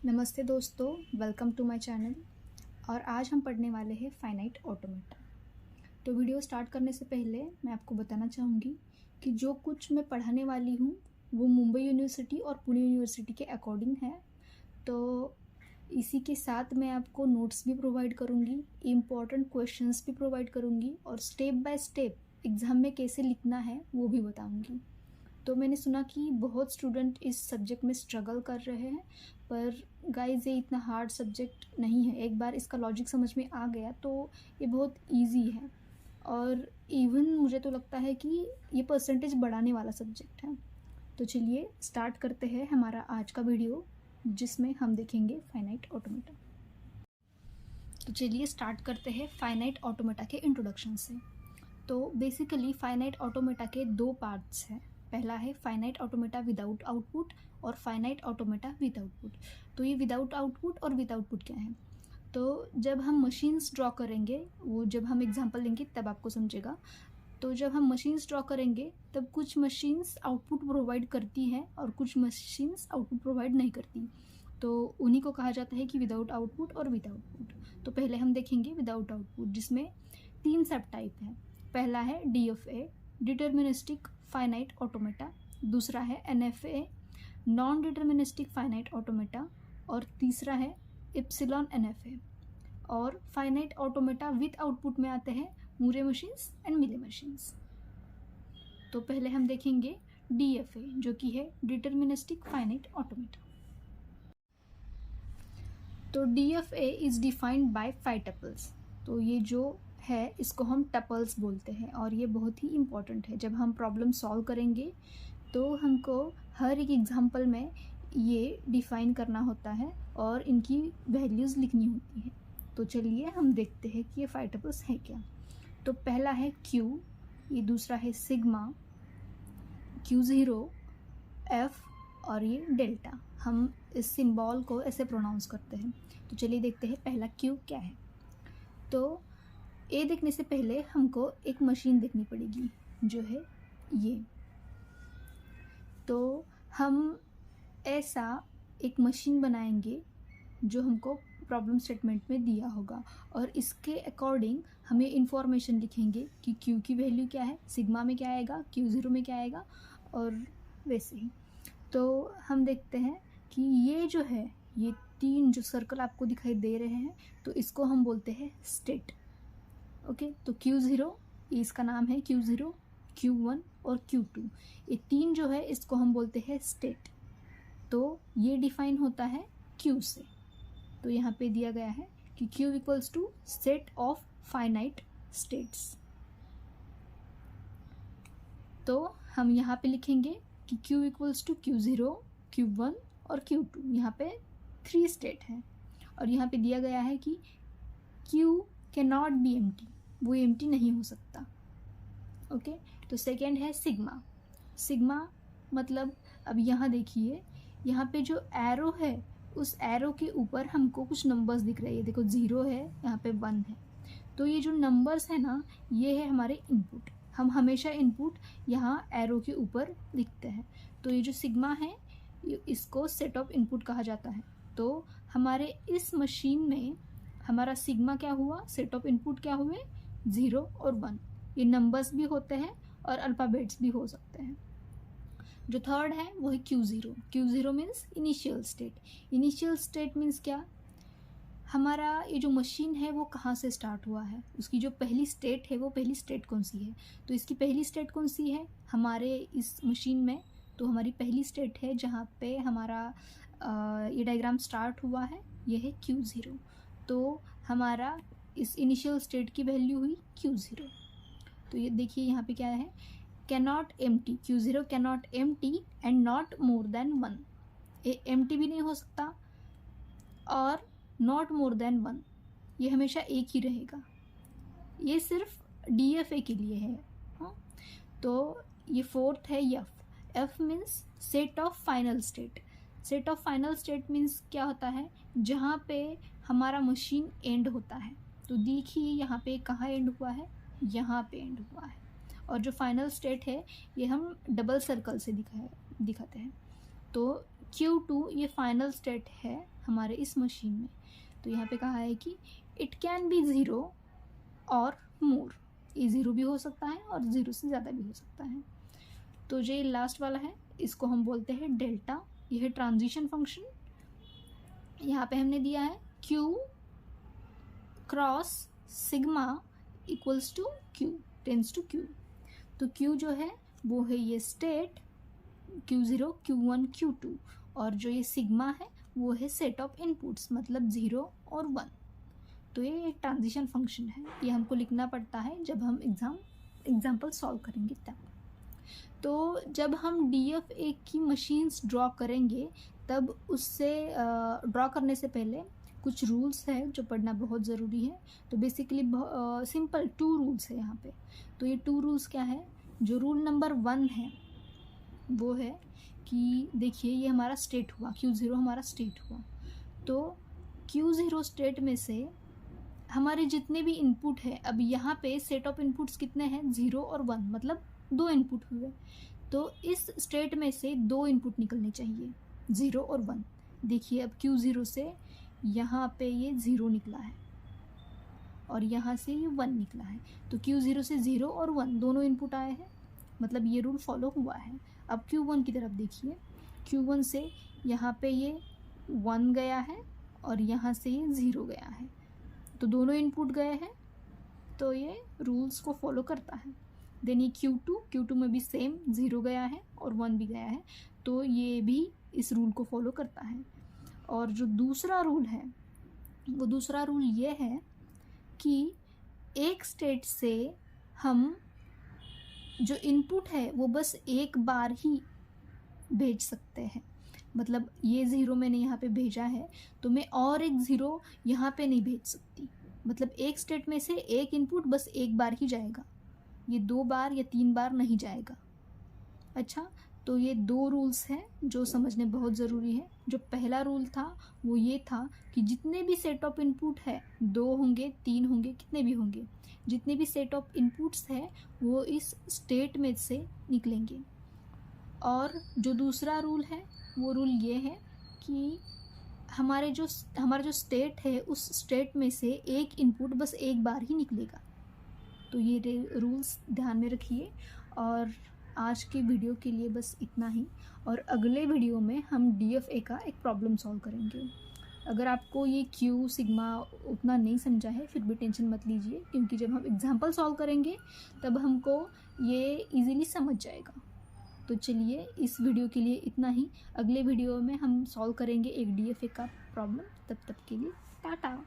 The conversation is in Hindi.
नमस्ते दोस्तों, वेलकम टू माय चैनल। और आज हम पढ़ने वाले हैं फाइनाइट ऑटोमेटा। तो वीडियो स्टार्ट करने से पहले मैं आपको बताना चाहूँगी कि जो कुछ मैं पढ़ाने वाली हूँ वो मुंबई यूनिवर्सिटी और पुणे यूनिवर्सिटी के अकॉर्डिंग है। तो इसी के साथ मैं आपको नोट्स भी प्रोवाइड करूँगी, इम्पॉर्टेंट क्वेश्चंस भी प्रोवाइड करूँगी और स्टेप बाय स्टेप एग्ज़ाम में कैसे लिखना है वो भी बताऊँगी। तो मैंने सुना कि बहुत स्टूडेंट इस सब्जेक्ट में स्ट्रगल कर रहे हैं, पर गाइस ये इतना हार्ड सब्जेक्ट नहीं है। एक बार इसका लॉजिक समझ में आ गया तो ये बहुत इजी है और इवन मुझे तो लगता है कि ये परसेंटेज बढ़ाने वाला सब्जेक्ट है। तो चलिए स्टार्ट करते हैं हमारा आज का वीडियो, जिसमें हम देखेंगे फाइनाइट ऑटोमेटा। तो चलिए स्टार्ट करते हैं फाइनाइट ऑटोमेटा के इंट्रोडक्शन से। तो बेसिकली फाइनाइट ऑटोमेटा के दो पार्ट्स हैं। पहला है फाइनाइट ऑटोमेटा विदाउट आउटपुट और फाइनाइट ऑटोमेटा विद आउटपुट। तो ये विदाउट आउटपुट और विद आउटपुट क्या है? तो जब हम मशीन्स ड्रॉ करेंगे, वो जब हम एग्जांपल लेंगे तब आपको समझेगा। तो जब हम मशीन्स ड्रॉ करेंगे तब कुछ मशीन्स आउटपुट प्रोवाइड करती हैं और कुछ मशीन्स आउटपुट प्रोवाइड नहीं करती। तो उन्हीं को कहा जाता है कि विदाउट आउटपुट और विद आउटपुट। तो पहले हम देखेंगे विदाउट आउटपुट, जिसमें 3 सब टाइप हैं। पहला है DFA, डिटर्मिनिस्टिक फाइनाइट ऑटोमेटा। दूसरा है NFA, non deterministic finite automata. और तीसरा है इप्सिलॉन NFA। और फाइनाइट ऑटोमेटा विद आउटपुट में आते हैं मूरे मशीन्स एंड मिले मशीन्स। तो पहले हम देखेंगे DFA, जो कि है डिटर्मिनिस्टिक फाइनाइट ऑटोमेटा। तो DFA is defined by 5 tuples. तो ये जो है इसको हम टपल्स बोलते हैं और ये बहुत ही इम्पॉर्टेंट है। जब हम प्रॉब्लम सॉल्व करेंगे तो हमको हर एक एग्जांपल में ये डिफाइन करना होता है और इनकी वैल्यूज़ लिखनी होती है। तो चलिए हम देखते हैं कि ये 5 टपल्स है क्या। तो पहला है Q, ये दूसरा है सिग्मा, Q0, F और ये डेल्टा। हम इस सिंबल को ऐसे प्रोनाउंस करते हैं। तो चलिए देखते हैं पहला Q क्या है। तो ए देखने से पहले हमको एक मशीन देखनी पड़ेगी, जो है ये। तो हम ऐसा एक मशीन बनाएंगे जो हमको प्रॉब्लम स्टेटमेंट में दिया होगा और इसके अकॉर्डिंग हमें इंफॉर्मेशन लिखेंगे कि Q की वैल्यू क्या है, सिग्मा में क्या आएगा, Q0 में क्या आएगा और वैसे ही। तो हम देखते हैं कि ये जो है, ये 3 जो सर्कल आपको दिखाई दे रहे हैं, तो इसको हम बोलते हैं स्टेट। ओके, तो Q0, इसका नाम है Q0, Q1 और Q2। ये 3 जो है इसको हम बोलते हैं स्टेट। तो ये डिफाइन होता है Q से। तो यहाँ पे दिया गया है कि Q equals to set of finite states. तो हम यहाँ पे लिखेंगे कि Q equals to Q0, Q1 और Q2। यहाँ पे 3 स्टेट हैं और यहाँ पे दिया गया है कि Q can not be empty, वो एम्प्टी नहीं हो सकता। ओके, तो सेकेंड है सिग्मा। सिग्मा मतलब अब यहाँ देखिए, यहाँ पे जो एरो है उस एरो के ऊपर हमको कुछ नंबर्स दिख रहे हैं। देखो 0 है, यहाँ पे 1 है। तो ये जो नंबर्स है ना, ये है हमारे इनपुट। हम हमेशा इनपुट यहाँ एरो के ऊपर लिखते हैं। तो ये जो सिग्मा है इसको सेट ऑफ इनपुट कहा जाता है। तो हमारे इस मशीन में हमारा सिग्मा क्या हुआ, सेट ऑफ इनपुट क्या हुए, 0 और 1। ये नंबर्स भी होते हैं और अल्फ़ाबेट्स भी हो सकते हैं। जो थर्ड है वो है Q0। Q0 means initial state. Initial state means क्या, हमारा ये जो मशीन है वो कहाँ से स्टार्ट हुआ है, उसकी जो पहली स्टेट है वो पहली स्टेट कौन सी है। तो इसकी पहली स्टेट कौन सी है हमारे इस मशीन में? तो हमारी पहली स्टेट है जहाँ पे हमारा ये डायग्राम स्टार्ट हुआ है, ये है Q0। तो हमारा इस इनिशियल स्टेट की वैल्यू हुई Q0। तो ये देखिए यहाँ पे क्या है, can not empty, Q0 can not empty and not more than 1। ये एम्प्टी भी नहीं हो सकता और नॉट मोर देन 1, ये हमेशा एक ही रहेगा। ये सिर्फ DFA के लिए है। हाँ, तो ये फोर्थ है F means set of final state. Set of final state means क्या होता है, जहाँ पे हमारा मशीन एंड होता है। तो देखिए यहाँ पे कहाँ एंड हुआ है, यहाँ पे एंड हुआ है। और जो फाइनल स्टेट है ये हम डबल सर्कल से दिखाते हैं। तो Q2 ये फाइनल स्टेट है हमारे इस मशीन में। तो यहाँ पे कहा है कि इट कैन बी ज़ीरो और मोर, ये ज़ीरो भी हो सकता है और ज़ीरो से ज़्यादा भी हो सकता है। तो ये लास्ट वाला है, इसको हम बोलते हैं डेल्टा, यह है ट्रांजिशन फंक्शन। यहाँ पे हमने दिया है Q cross sigma equals to Q tends to Q। तो Q जो है वो है ये स्टेट Q0, Q1, Q2, और जो ये सिग्मा है वो है सेट ऑफ इनपुट्स, मतलब 0 और 1। तो ये एक ट्रांजिशन फंक्शन है, ये हमको लिखना पड़ता है जब हम एग्जाम्पल सॉल्व करेंगे तब। तो जब हम DFA की मशीन्स ड्रॉ करेंगे तब उससे ड्रॉ करने से पहले कुछ रूल्स है जो पढ़ना बहुत ज़रूरी है। तो बेसिकली सिंपल 2 रूल्स है यहाँ पे। तो ये 2 रूल्स क्या है? जो रूल नंबर 1 है वो है कि देखिए ये हमारा स्टेट हुआ, Q0 हमारा स्टेट हुआ। तो Q0 स्टेट में से हमारे जितने भी इनपुट है, अब यहाँ पे सेट ऑफ इनपुट्स कितने हैं? 0 और 1, मतलब 2 इनपुट हुए। तो इस स्टेट में से 2 इनपुट निकलने चाहिए, 0 और 1। देखिए अब Q0 से यहाँ पे ये 0 निकला है और यहाँ से ये 1 निकला है। तो Q0 से 0 और 1 दोनों इनपुट आए हैं, मतलब ये रूल फॉलो हुआ है। अब Q1 की तरफ देखिए, Q1 से यहाँ पे ये 1 गया है और यहाँ से ये 0 गया है, तो दोनों इनपुट गए हैं, तो ये रूल्स को फॉलो करता है। देन ये Q2 में भी सेम 0 गया है और 1 भी गया है, तो ये भी इस रूल को फॉलो करता है। और जो दूसरा रूल है वो दूसरा रूल ये है कि एक स्टेट से हम जो इनपुट है वो बस एक बार ही भेज सकते हैं। मतलब ये 0 मैंने यहाँ पे भेजा है तो मैं और एक 0 यहाँ पे नहीं भेज सकती। मतलब एक स्टेट में से एक इनपुट बस एक बार ही जाएगा, ये 2 बार या 3 बार नहीं जाएगा। अच्छा, तो ये 2 रूल्स हैं जो समझने बहुत ज़रूरी है। जो पहला रूल था वो ये था कि जितने भी सेट ऑफ इनपुट है, 2 होंगे, 3 होंगे, कितने भी होंगे, जितने भी सेट ऑफ इनपुट्स है वो इस स्टेट में से निकलेंगे। और जो दूसरा रूल है वो रूल ये है कि हमारा जो स्टेट है उस स्टेट में से एक इनपुट बस एक बार ही निकलेगा। तो ये रूल्स ध्यान में रखिए। और आज के वीडियो के लिए बस इतना ही, और अगले वीडियो में हम DFA का एक प्रॉब्लम सॉल्व करेंगे। अगर आपको ये Q सिग्मा उतना नहीं समझा है फिर भी टेंशन मत लीजिए, क्योंकि जब हम एग्जाम्पल सॉल्व करेंगे तब हमको ये इजीली समझ जाएगा। तो चलिए इस वीडियो के लिए इतना ही, अगले वीडियो में हम सॉल्व करेंगे एक DFA का प्रॉब्लम। तब तक के लिए टाटा।